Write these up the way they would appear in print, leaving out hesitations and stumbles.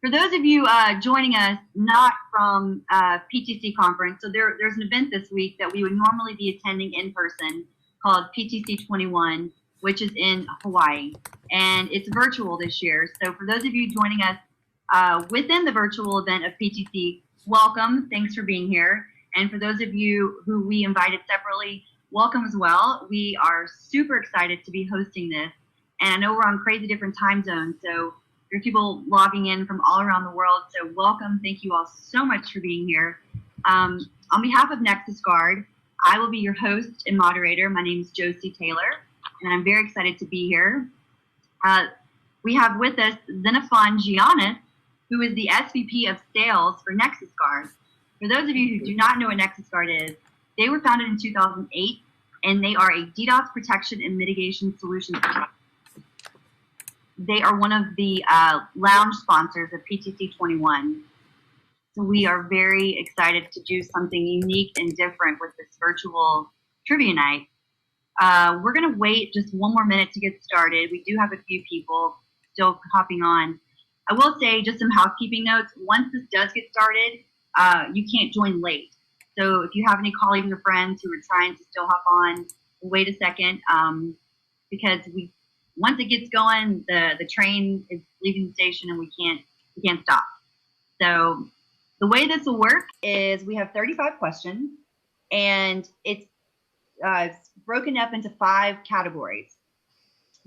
For those of you joining us not from PTC conference, so there's an event this week that we would normally be attending in person called PTC'21, which is in Hawaii, and it's virtual this year. So for those of you joining us within the virtual event of PTC, welcome. Thanks for being here. And for those of you who we invited separately, welcome as well. We are super excited to be hosting this. And I know we're on crazy different time zones, so there's people logging in from all around the world. So welcome. Thank you all so much for being here. On behalf of Nexusguard, I will be your host and moderator. My name is Josie Taylor, and I'm very excited to be here. We have with us Xenophon Giannis, who is the SVP of Sales for Nexusguard. For those of you who do not know what Nexusguard is, they were founded in 2008, and they are a DDoS protection and mitigation solutions company. They are one of the lounge sponsors of PTC'21. So we are very excited to do something unique and different with this virtual trivia night. We're going to wait just one more minute to get started. We do have a few people still hopping on. I will say just some housekeeping notes. Once this does get started, you can't join late. So if you have any colleagues or friends who are trying to still hop on, wait a second, because once it gets going, the train is leaving the station and we can't stop. So the way this will work is we have 35 questions, and it's broken up into 5 categories.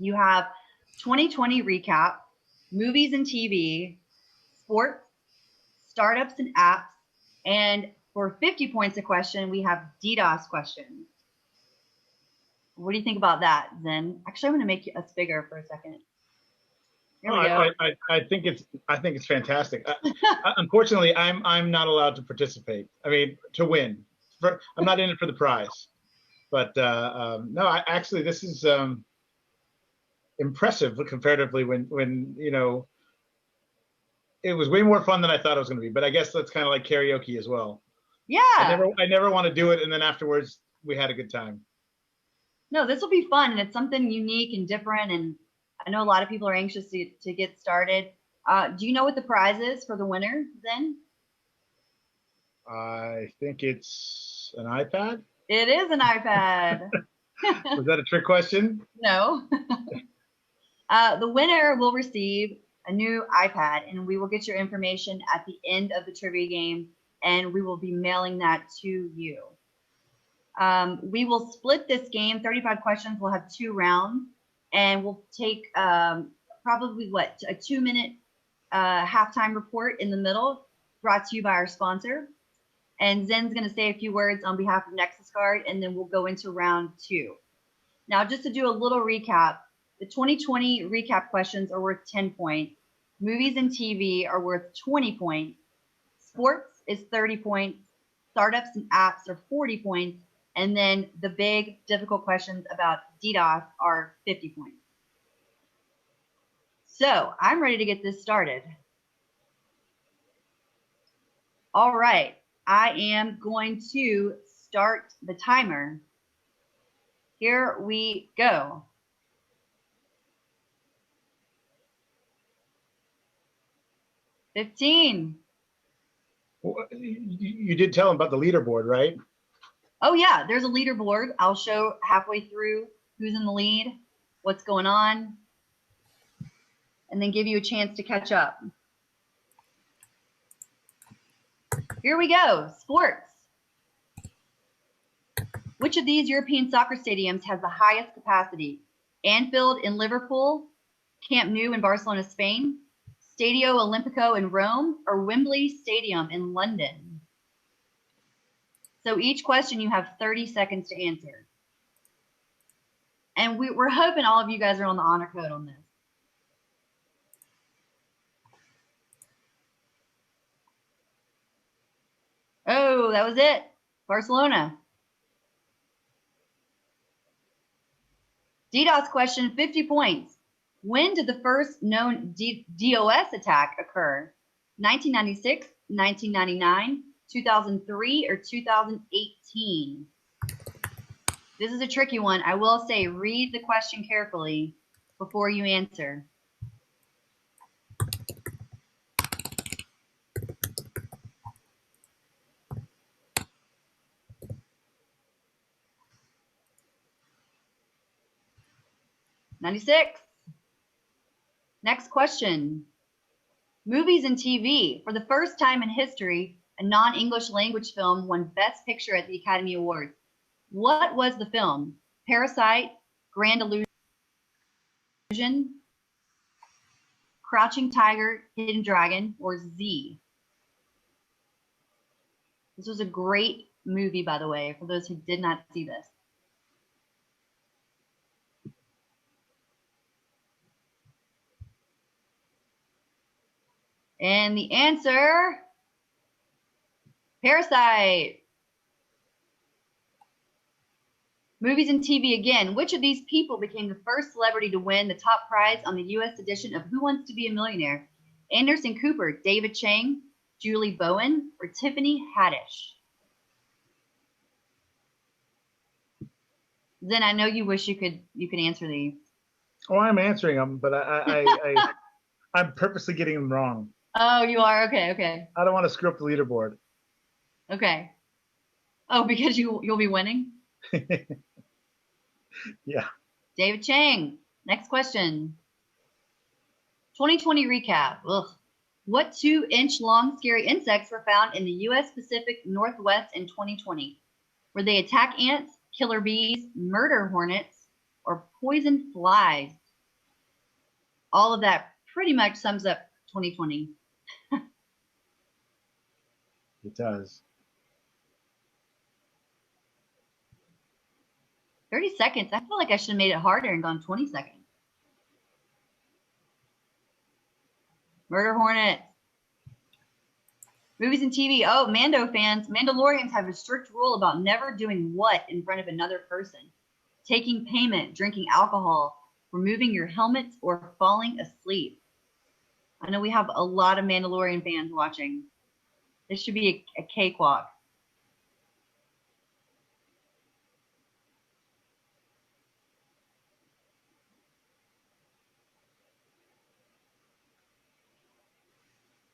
You have 2020 recap, movies and TV, sports, startups and apps, and for 50 points a question, we have DDoS questions. What do you think about that, Zen? Actually, I'm going to make us bigger for a second. There we go. I think it's fantastic. Unfortunately, I'm not allowed to participate. I mean, to win. I'm not in it for the prize. But no, actually, this is impressive comparatively. When you know, it was way more fun than I thought it was going to be. But I guess that's kind of like karaoke as well. Yeah. I never want to do it, and then afterwards we had a good time. No, this will be fun, and it's something unique and different, and I know a lot of people are anxious to get started. Do you know what the prize is for the winner, Zen? I think it's an iPad. It is an iPad. Was that a trick question? No. The winner will receive a new iPad, and we will get your information at the end of the trivia game, and we will be mailing that to you. We will split this game. 35 questions. We'll have 2 rounds, and we'll take probably a 2-minute halftime report in the middle, brought to you by our sponsor. And Zen's going to say a few words on behalf of Nexusguard, and then we'll go into round 2. Now, just to do a little recap, the 2020 recap questions are worth 10 points. Movies and TV are worth 20 points. Sports is 30 points. Startups and apps are 40 points. And then the big, difficult questions about DDoS are 50 points. So I'm ready to get this started. All right, I am going to start the timer. Here we go. $15. Well, you did tell them about the leaderboard, right? Oh yeah, there's a leaderboard. I'll show halfway through who's in the lead, what's going on, and then give you a chance to catch up. Here we go, sports. Which of these European soccer stadiums has the highest capacity? Anfield in Liverpool, Camp Nou in Barcelona, Spain, Stadio Olimpico in Rome, or Wembley Stadium in London? So each question you have 30 seconds to answer. And we're hoping all of you guys are on the honor code on this. Oh, that was it. Barcelona. DDoS question, 50 points. When did the first known DDoS attack occur? 1996, 1999, 2003, or 2018? This is a tricky one. I will say, read the question carefully before you answer. 96. Next question. Movies and TV. For the first time in history, a non-English language film won Best Picture at the Academy Awards. What was the film? Parasite, Grand Illusion, Crouching Tiger, Hidden Dragon, or Z? This was a great movie, by the way, for those who did not see this. And the answer, Parasite. Movies and TV again. Which of these people became the first celebrity to win the top prize on the U.S. edition of Who Wants to Be a Millionaire? Anderson Cooper, David Chang, Julie Bowen, or Tiffany Haddish? Then I know you wish you could answer these. Oh, I'm answering them, but I'm purposely getting them wrong. Oh, you are? Okay, okay. I don't want to screw up the leaderboard. Okay. Oh, because you'll be winning? Yeah. David Chang. Next question. 2020 recap. Ugh. What 2-inch long scary insects were found in the U.S. Pacific Northwest in 2020? Were they attack ants, killer bees, murder hornets, or poison flies? All of that pretty much sums up 2020. It does. 30 seconds. I feel like I should have made it harder and gone 20 seconds. Murder hornets. Movies and TV. Oh, Mando fans. Mandalorians have a strict rule about never doing what in front of another person? Taking payment, drinking alcohol, removing your helmets, or falling asleep. I know we have a lot of Mandalorian fans watching. This should be a cakewalk.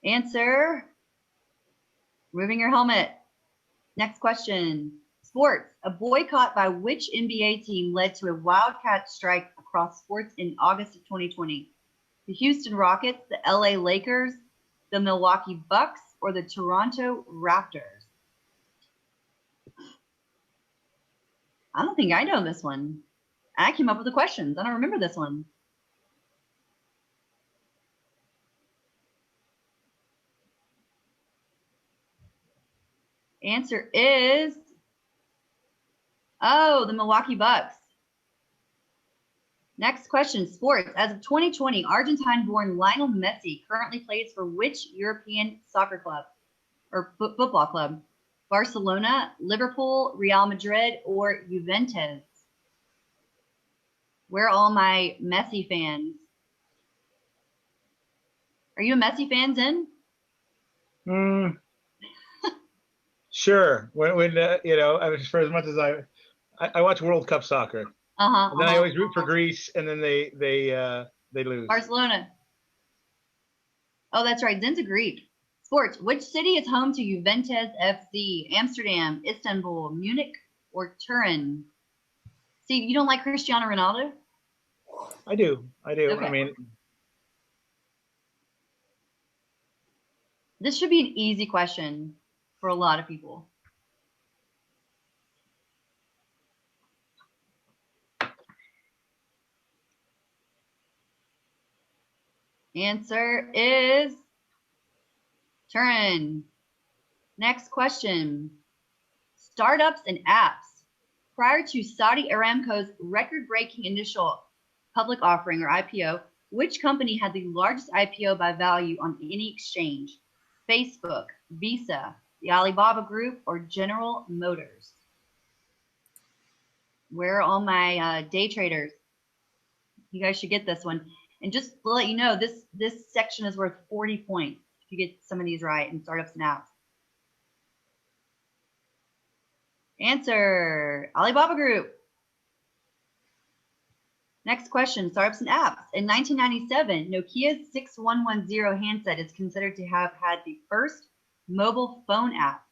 Answer. Removing your helmet. Next question. Sports. A boycott by which NBA team led to a wildcat strike across sports in August of 2020? The Houston Rockets, the LA Lakers, the Milwaukee Bucks, or the Toronto Raptors? I don't think I know this one. I came up with the questions. I don't remember this one. Answer is, oh, the Milwaukee Bucks. Next question, sports. As of 2020, Argentine-born Lionel Messi currently plays for which European soccer club or football club? Barcelona, Liverpool, Real Madrid, or Juventus? Where are all my Messi fans? Are you a Messi fan, Zen? Sure. When you know, I mean, for as much as I watch World Cup soccer. And then I always root for Greece, and then they lose. Barcelona. Oh, that's right. Zen's a Greek. Sports. Which city is home to Juventus FC? Amsterdam, Istanbul, Munich, or Turin? See, you don't like Cristiano Ronaldo? I do. Okay. I mean, this should be an easy question for a lot of people. Answer is Turin. Next question. Startups and apps. Prior to Saudi Aramco's record-breaking initial public offering, or IPO, which company had the largest IPO by value on any exchange? Facebook, Visa, the Alibaba Group, or General Motors? Where are all my day traders? You guys should get this one. And just to let you know, this section is worth 40 points if you get some of these right in startups and apps. Answer, Alibaba Group. Next question, startups and apps. In 1997, Nokia's 6110 handset is considered to have had the first mobile phone app.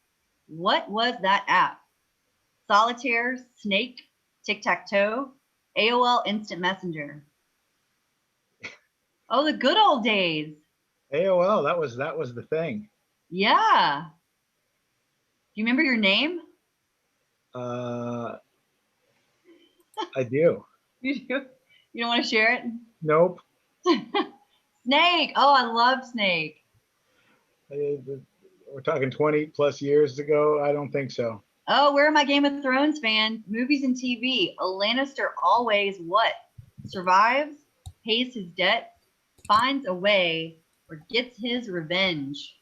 What was that app? Solitaire, Snake, Tic-Tac-Toe, AOL Instant Messenger. Oh, the good old days. AOL, that was the thing. Yeah. Do you remember your name? I do. You do? You don't want to share it? Nope. Snake. Oh, I love Snake. We're talking 20 plus years ago. I don't think so. Oh, where are my Game of Thrones fans? Movies and TV. A Lannister always what? Survives, pays his debts, finds a way, or gets his revenge.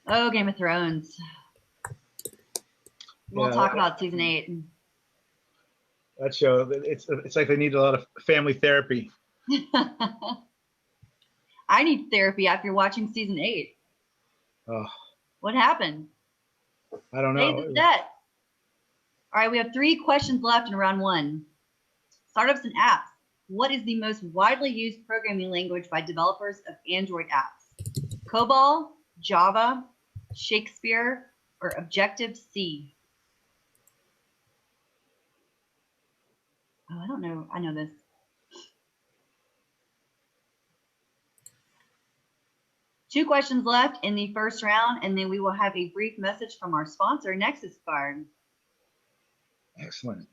Oh, Game of Thrones. We'll talk about season 8. That show, it's like they need a lot of family therapy. I need therapy after watching season 8. Oh, What happened? I don't Pays know. his debt. All right, we have 3 questions left in round 1. Startups and apps. What is the most widely used programming language by developers of Android apps? COBOL, Java, Shakespeare, or Objective-C? Oh, I don't know. I know this. Two questions left in the first round, and then we will have a brief message from our sponsor, Nexusguard. Excellent.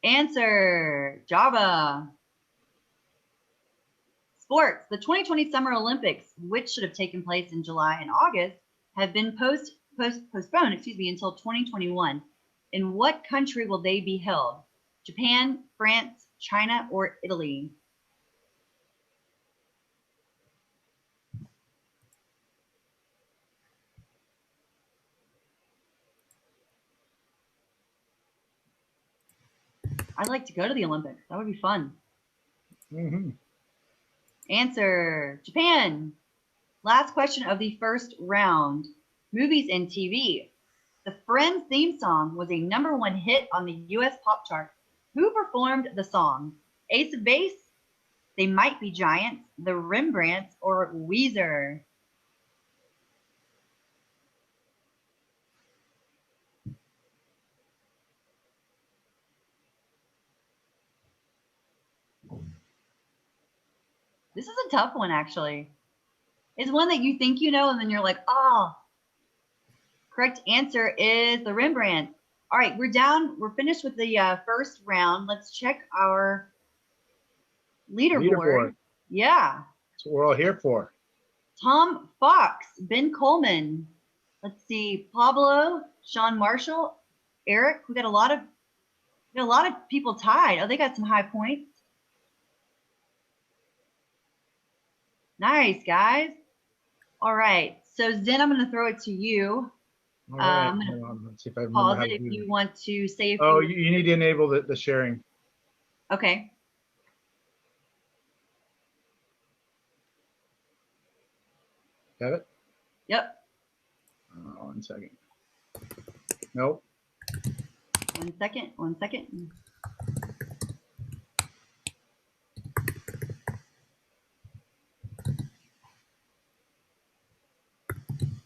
Answer, Java. Sports. The 2020 Summer Olympics, which should have taken place in July and August, have been postponed, until 2021. In what country will they be held? Japan, France, China, or Italy? I'd like to go to the Olympics. That would be fun. Mm-hmm. Answer, Japan. Last question of the first round. Movies and TV. The Friends theme song was a #1 hit on the US pop chart. Who performed the song? Ace of Base, They Might Be Giants, the Rembrandts, or Weezer? This is a tough one, actually. It's one that you think you know, and then you're like, oh. Correct answer is the Rembrandts. All right, we're finished with the first round. Let's check our leaderboard. Yeah. That's what we're all here for. Tom Fox, Ben Coleman. Let's see, Pablo, Sean Marshall, Eric. We got a lot of people tied. Oh, they got some high points. Nice, guys. All right. So Zen, I'm going to throw it to you. All right. Let's see if I remember pause how it to if do you it. want to say a few. Oh, you need to enable the sharing. Okay. Got it? Yep. 1 second. Nope. 1 second. 1 second.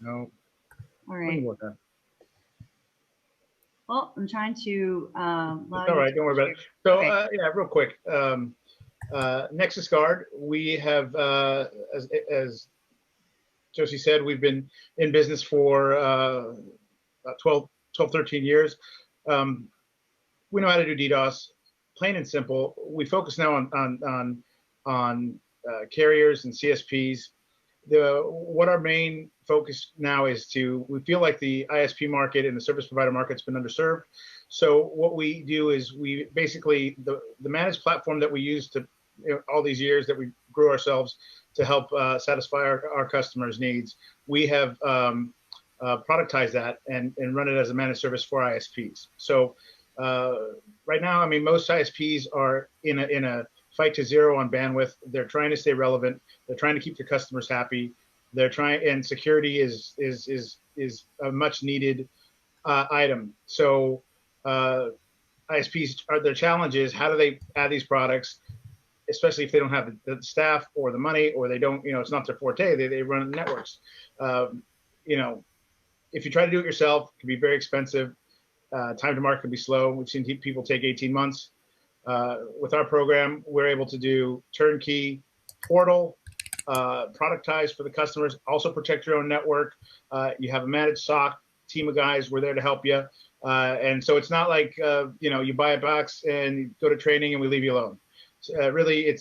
Nope. All right. Well, I'm trying to. It's all right. Don't worry about it. So, okay. yeah, real quick. Nexusguard, we have, as Josie said, we've been in business for about 12, 13 years. We know how to do DDoS, plain and simple. We focus now on carriers and CSPs. What our main focus now is we feel like the ISP market and the service provider market's been underserved. So what we do is we basically, the managed platform that we use to, all these years that we grew ourselves to help satisfy our customers' needs, we have productized that and run it as a managed service for ISPs. So right now, I mean, most ISPs are in a fight to zero on bandwidth. They're trying to stay relevant. They're trying to keep their customers happy. They're trying, and security is a much needed item. So ISPs their challenge is how do they add these products, especially if they don't have the staff or the money, or they don't, it's not their forte. They run networks. If you try to do it yourself, it can be very expensive. Time to market can be slow. We've seen people take 18 months. With our program, we're able to do turnkey portal, productized for the customers, also protect your own network. You have a managed SOC team of guys. We're there to help you. And so it's not like, you buy a box and you go to training and we leave you alone. Really,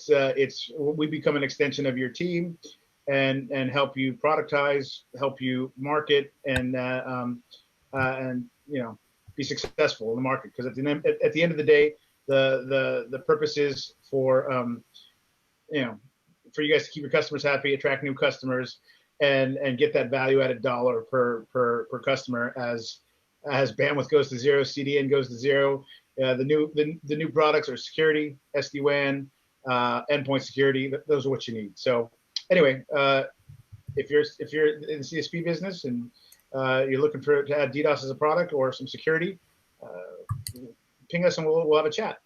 we become an extension of your team and help you productize, help you market, and be successful in the market. Because at the end of the day, the purpose is for for you guys to keep your customers happy, attract new customers, and get that value-added dollar per customer as bandwidth goes to zero, CDN goes to zero. The new products are security, SD-WAN, endpoint security. Those are what you need. So anyway, if you're in the CSP business and you're looking to add DDoS as a product or some security, ping us and we'll have a chat.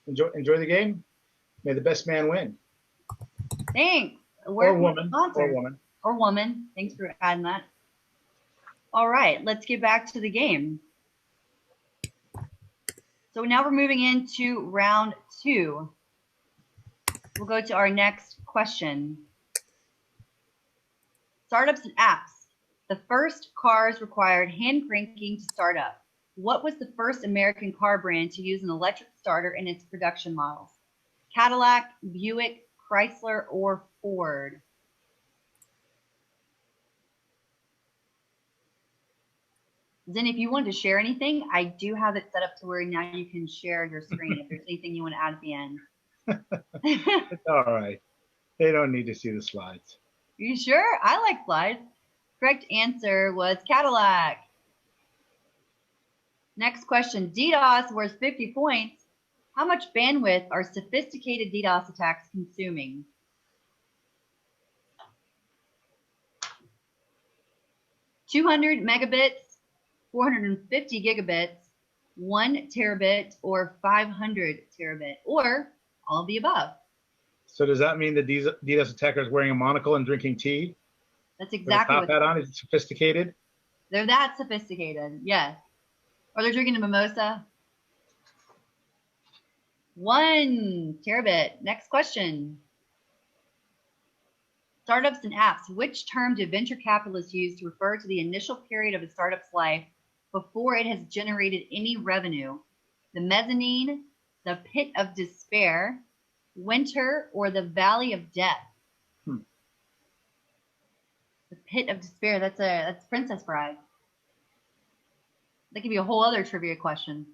Enjoy the game. May the best man win. Thanks. Or woman. Thanks for adding that. All right, let's get back to the game. So now we're moving into round 2. We'll go to our next question. Startups and apps. The first cars required hand cranking to start up. What was the first American car brand to use an electric starter in its production models? Cadillac, Buick, Chrysler, or Ford? Then if you wanted to share anything, I do have it set up to where now you can share your screen if there's anything you want to add at the end. It's all right. They don't need to see the slides. You sure? I like slides. Correct answer was Cadillac. Next question. DDoS worth 50 points. How much bandwidth are sophisticated DDoS attacks consuming? $200 megabits, 450 gigabits, 1 terabit, or 500 terabit, or all of the above. So does that mean the DDoS attacker is wearing a monocle and drinking tea? That's exactly what. Top hat on? Is it sophisticated? They're that sophisticated, yes. Or they're drinking a mimosa. 1 terabit. Next question. Startups and apps. Which term do venture capitalists use to refer to the initial period of a startup's life before it has generated any revenue? The mezzanine, the pit of despair, winter, or the valley of death? The pit of despair. That's Princess Bride. That could be a whole other trivia question.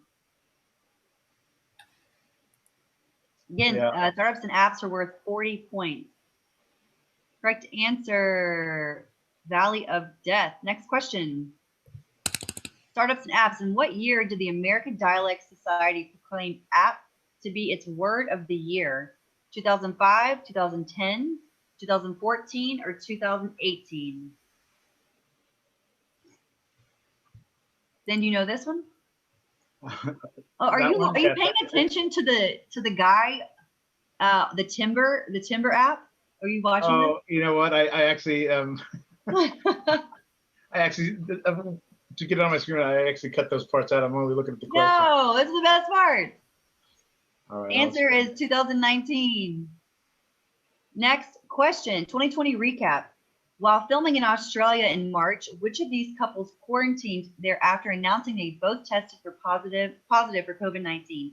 Again, startups and apps are worth 40 points. Correct answer, Valley of Death. Next question. Startups and apps. In what year did the American Dialect Society proclaim app to be its word of the year? 2005, 2010, 2014, or 2018? Then you know this one? Oh, are you paying attention to the guy, the Timber app? Are you watching? Oh, this? You know what? I actually to get it on my screen, I actually cut those parts out. I'm only looking at the question. No, that's the best part. All right, answer is 2019. Next question, 2020 recap. While filming in Australia in March, which of these couples quarantined thereafter announcing they both tested for positive for COVID-19?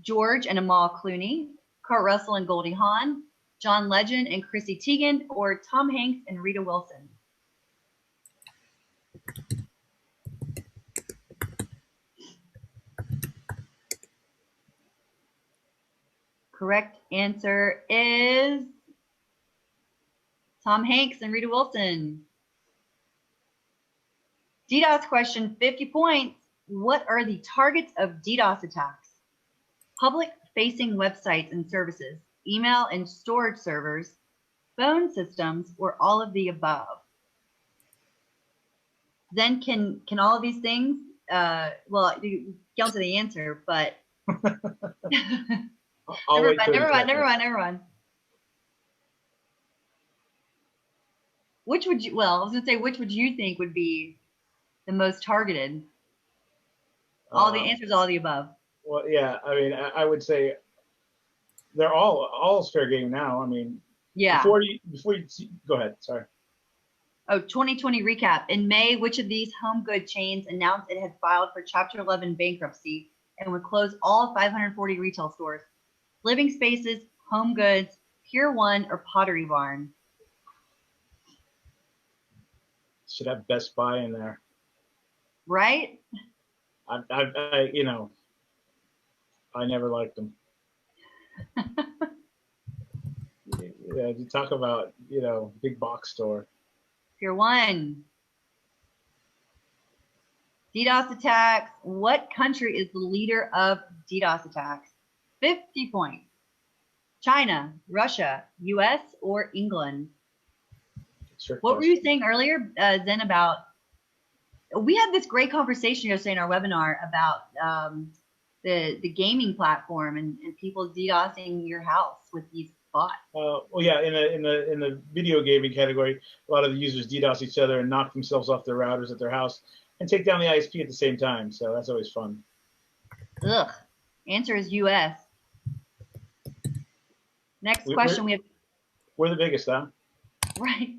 George and Amal Clooney, Kurt Russell and Goldie Hawn, John Legend and Chrissy Teigen, or Tom Hanks and Rita Wilson? Correct answer is Tom Hanks and Rita Wilson. DDoS question, 50 points. What are the targets of DDoS attacks? Public-facing websites and services, email and storage servers, phone systems, or all of the above? Then can all of these things, well, you get to the answer, but never mind. Which would you, well, I was going to say, which would you think would be the most targeted? All the answers, all the above. Well, yeah. I mean, I would say they're all fair game now. I mean, Yeah. before you go ahead. Sorry. Oh, 2020 recap. In May, which of these home good chains announced it had filed for Chapter 11 bankruptcy and would close all 540 retail stores? Living Spaces, Home Goods, Pier 1, or Pottery Barn? Should have Best Buy in there. Right? You know, I never liked them. Yeah, you talk about, you know, big box store. Pier 1. DDoS attacks. What country is the leader of DDoS attacks? 50 points. China, Russia, US, or England? What were you saying earlier, Zen, about, we had this great conversation yesterday in our webinar about the gaming platform and people DDoSing your house with these bots. Well, yeah, in the video gaming category, a lot of the users DDoS each other and knock themselves off their routers at their house and take down the ISP at the same time. So that's always fun. Ugh. Answer is US. Next question. We're the biggest, huh? Right.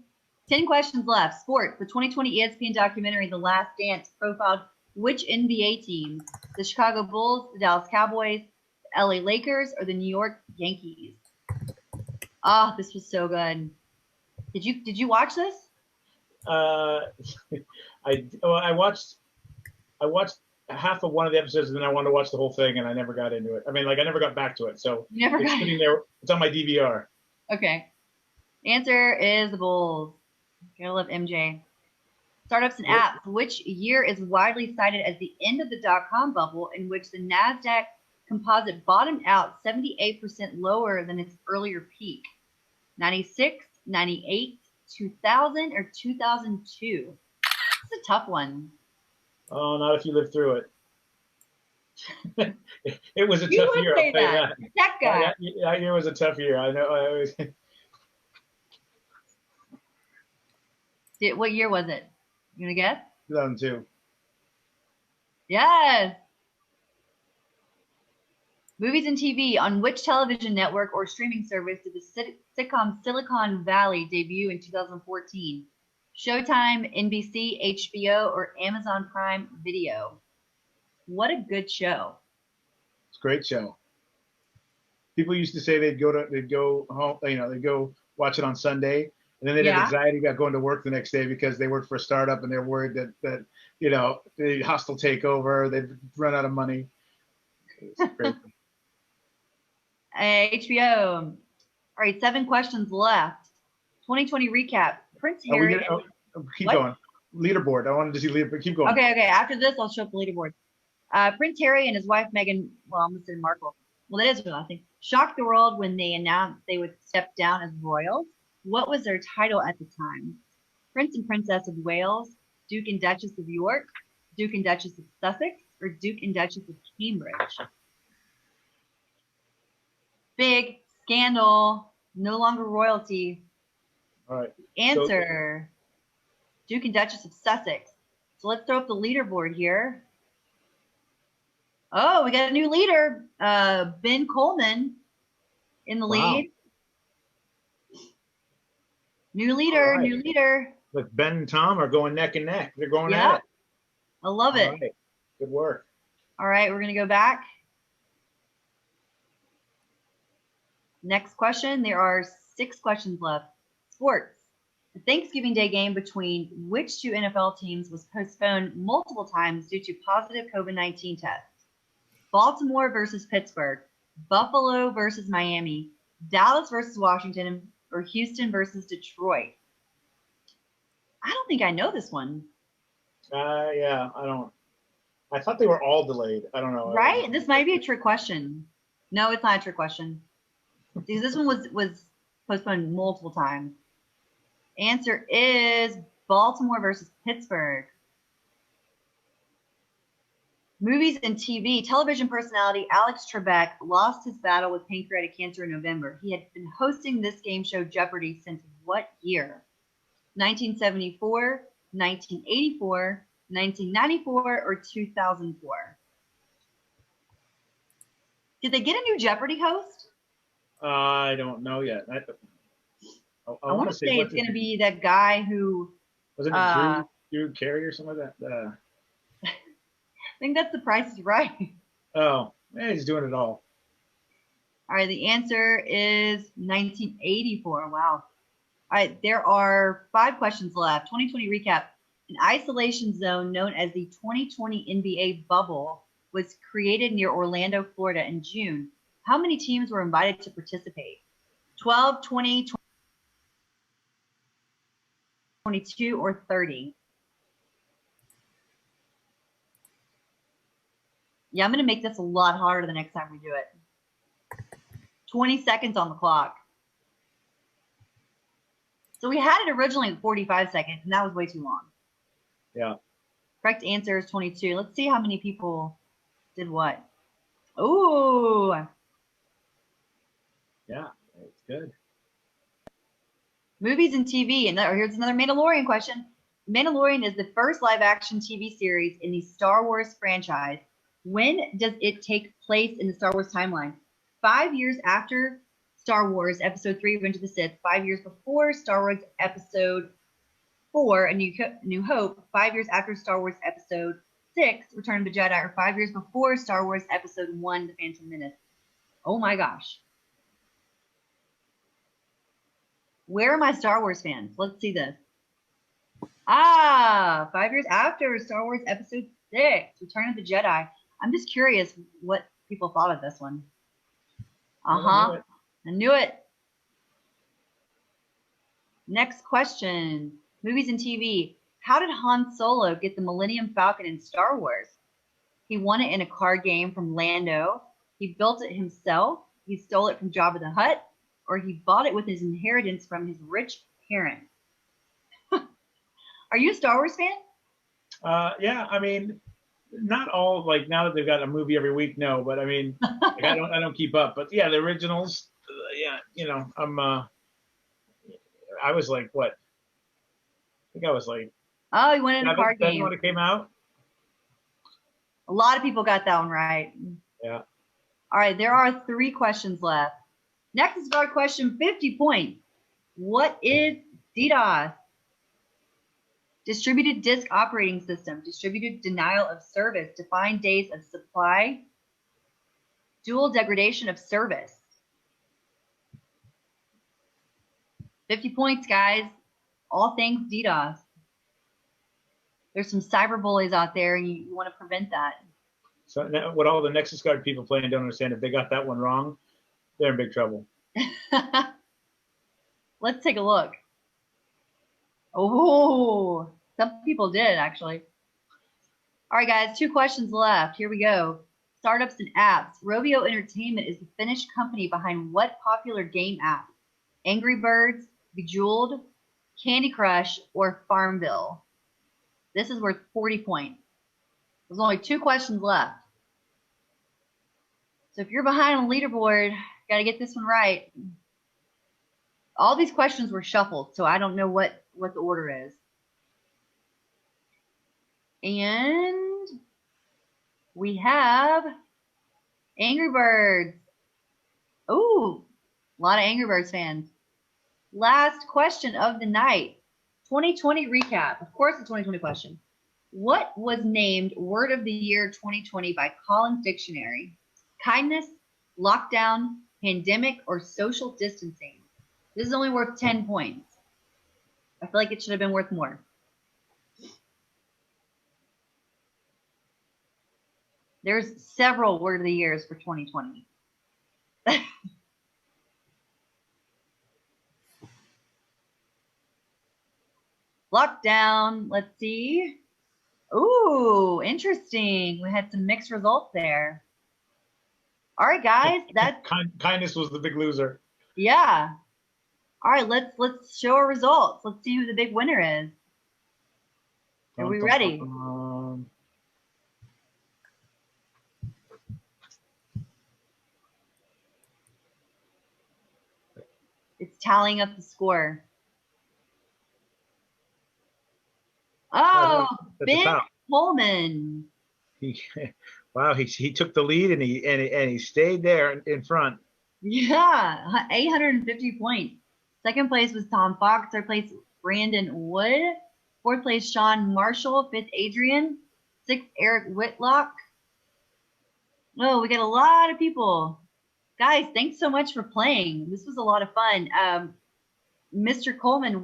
10 questions left. Sports. The 2020 ESPN documentary, The Last Dance, profiled which NBA teams? The Chicago Bulls, the Dallas Cowboys, the LA Lakers, or the New York Yankees? Oh, this was so good. Did you watch this? I watched half of one of the episodes, and then I wanted to watch the whole thing, and I never got into it. I mean, like, I never got back to it. So it's sitting there. It's on my DVR. Okay. Answer is the Bulls. Gotta love MJ. Startups and apps. Which year is widely cited as the end of the dot-com bubble, in which the NASDAQ composite bottomed out 78% lower than its earlier peak? 96, 98, 2000, or 2002? It's a tough one. Oh, not if you live through it. It was a tough year. I'll tell you that. That guy. That year was a tough year. I know. What year was it? You gonna guess? 2002. Yes. Movies and TV. On which television network or streaming service did the sitcom Silicon Valley debut in 2014? Showtime, NBC, HBO, or Amazon Prime Video? What a good show. It's a great show. People used to say they'd go home, you know, they'd go watch it on Sunday, and then they'd have anxiety about going to work the next day because they worked for a startup and they're worried that you know, the hostile takeover, they'd run out of money. It's crazy. HBO. All right, 7 questions left. 2020 recap. Prince Harry. Keep going. Leaderboard. I wanted to see leaderboard. Keep going. Okay. After this, I'll show up the leaderboard. Prince Harry and his wife Meghan, well, I'm going to say Markle. Well, that is real, I think. Shocked the world when they announced they would step down as royals. What was their title at the time? Prince and Princess of Wales, Duke and Duchess of York, Duke and Duchess of Sussex, or Duke and Duchess of Cambridge? Big scandal. No longer royalty. All right. Answer. Duke and Duchess of Sussex. So let's throw up the leaderboard here. Oh, we got a new leader. Ben Coleman in the lead. New leader, new leader. Look, Ben and Tom are going neck and neck. They're going at it. I love it. Right. Good work. All right, we're going to go back. Next question. There are 6 questions left. Sports. The Thanksgiving Day game between which 2 NFL teams was postponed multiple times due to positive COVID-19 tests? Baltimore versus Pittsburgh, Buffalo versus Miami, Dallas versus Washington, or Houston versus Detroit? I don't think I know this one. Yeah, I don't. I thought they were all delayed. I don't know. Right? This might be a trick question. No, it's not a trick question. Because this one was postponed multiple times. Answer is Baltimore versus Pittsburgh. Movies and TV. Television personality Alex Trebek lost his battle with pancreatic cancer in November. He had been hosting this game show Jeopardy since what year? 1974, 1984, 1994, or 2004? Did they get a new Jeopardy host? I don't know yet. I want to say it's going to be that guy who wasn't it Drew Carey or something like that. I think that's The Price is Right. Oh, yeah, he's doing it all. All right, the answer is 1984. Wow. All right, there are 5 questions left. 2020 recap. An isolation zone known as the 2020 NBA bubble was created near Orlando, Florida in June. How many teams were invited to participate? 12, 20, 22, or 30? Yeah, I'm going to make this a lot harder the next time we do it. 20 seconds on the clock. So we had it originally at 45 seconds, and that was way too long. Yeah. Correct answer is 22. Let's see how many people did what. Ooh. Yeah, it's good. Movies and TV. And here's another Mandalorian question. Mandalorian is the first live-action TV series in the Star Wars franchise. When does it take place in the Star Wars timeline? 5 years after Star Wars Episode 3, Revenge of the Sith. 5 years before Star Wars Episode 4, A New Hope. 5 years after Star Wars Episode 6, Return of the Jedi. Or 5 years before Star Wars Episode 1, The Phantom Menace. Oh my gosh. Where are my Star Wars fans? Let's see this. 5 years after Star Wars Episode 6, Return of the Jedi. I'm just curious what people thought of this one. I knew it. Next question. Movies and TV. How did Han Solo get the Millennium Falcon in Star Wars? He won it in a card game from Lando. He built it himself. He stole it from Jabba the Hutt. Or he bought it with his inheritance from his rich parents. Are you a Star Wars fan? Yeah, I mean, not all, like, now that they've got a movie every week, no, but I mean, like, I don't keep up. But yeah, the originals, yeah, you know, I was like, what? I think I was like, oh, you went in a card game when it came out. A lot of people got that one right. Yeah. All right, there are 3 questions left. Nexusguard question, 50 points. What is DDoS? Distributed Disk Operating System, Distributed Denial of Service, Defined Days of Supply, Dual Degradation of Service. 50 points, guys. All things DDoS. There's some cyber bullies out there, and you want to prevent that. So now, what all the Nexusguard people playing don't understand, if they got that one wrong, they're in big trouble. Let's take a look. Oh, some people did, actually. All right, guys, 2 questions left. Here we go. Startups and apps. Rovio Entertainment is the Finnish company behind what popular game app? Angry Birds, Bejeweled, Candy Crush, or Farmville? This is worth 40 points. There's only 2 questions left. So if you're behind on the leaderboard, got to get this one right. All these questions were shuffled, so I don't know what the order is. And we have Angry Birds. Ooh, a lot of Angry Birds fans. Last question of the night. 2020 recap. Of course, the 2020 question. What was named Word of the Year 2020 by Collins Dictionary? Kindness, lockdown, pandemic, or social distancing? This is only worth 10 points. I feel like it should have been worth more. There's several Word of the Years for 2020. Lockdown, let's see. Ooh, interesting. We had some mixed results there. All right, guys, that's kindness was the big loser. Yeah. All right, let's show our results. Let's see who the big winner is. Are we ready? It's tallying up the score. Oh, Ben Coleman. Wow, he took the lead and he stayed there in front. Yeah, 850 points. Second place was Tom Fox. Third place, Brandon Wood. Fourth place, Sean Marshall. Fifth, Adrian. Sixth, Eric Whitlock. Oh, we got a lot of people. Guys, thanks so much for playing. This was a lot of fun. Mr. Coleman,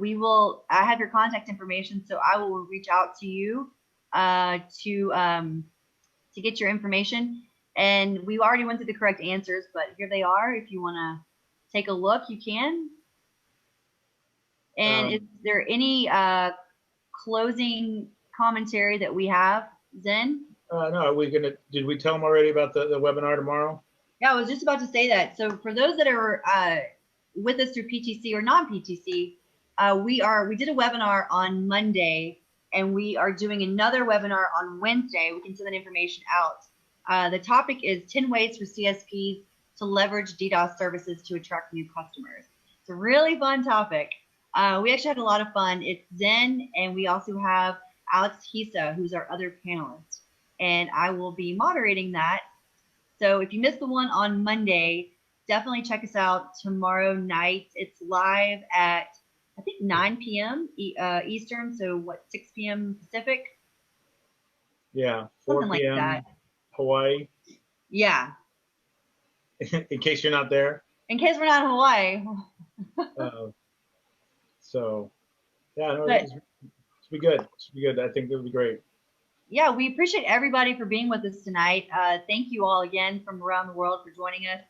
I have your contact information, so I will reach out to you to get your information. And we already went through the correct answers, but here they are. If you want to take a look, you can. And is there any closing commentary that we have, Zen? No, did we tell them already about the webinar tomorrow? Yeah, I was just about to say that. So for those that are with us through PTC or non-PTC, we did a webinar on Monday, and we are doing another webinar on Wednesday. We can send that information out. The topic is 10 ways for CSPs to leverage DDoS services to attract new customers. It's a really fun topic. We actually had a lot of fun. It's Zen, and we also have Alex Hisa, who's our other panelist, and I will be moderating that. So if you missed the one on Monday, definitely check us out tomorrow night. It's live at, I think, 9 p.m. Eastern, so what, 6 p.m. Pacific? Yeah, 4 Something p.m. like that. Hawaii. Yeah. In case you're not there. In case we're not in Hawaii. So, yeah, no, it should be good. It should be good. I think it'll be great. Yeah, we appreciate everybody for being with us tonight. Thank you all again from around the world for joining us.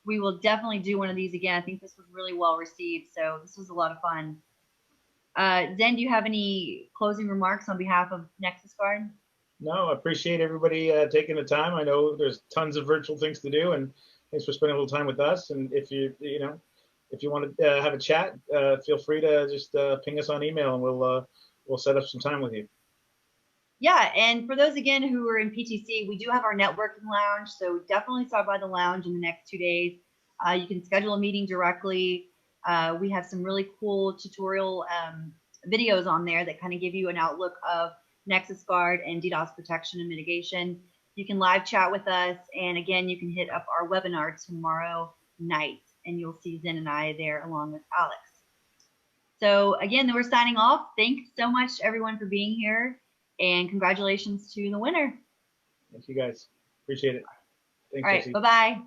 We will definitely do one of these again. I think this was really well received, so this was a lot of fun. Zen, do you have any closing remarks on behalf of Nexusguard? No, I appreciate everybody taking the time. I know there's tons of virtual things to do, and thanks for spending a little time with us. And if you want to have a chat, feel free to just ping us on email, and we'll set up some time with you. Yeah, and for those, again, who are in PTC, we do have our networking lounge, so definitely stop by the lounge in the next 2 days. You can schedule a meeting directly. We have some really cool tutorial videos on there that kind of give you an outlook of Nexusguard and DDoS protection and mitigation. You can live chat with us, and again, you can hit up our webinar tomorrow night, and you'll see Zen and I there along with Alex. So again, we're signing off. Thanks so much, everyone, for being here. And congratulations to the winner. Thank you, guys. Appreciate it. Thanks, all right, bye-bye.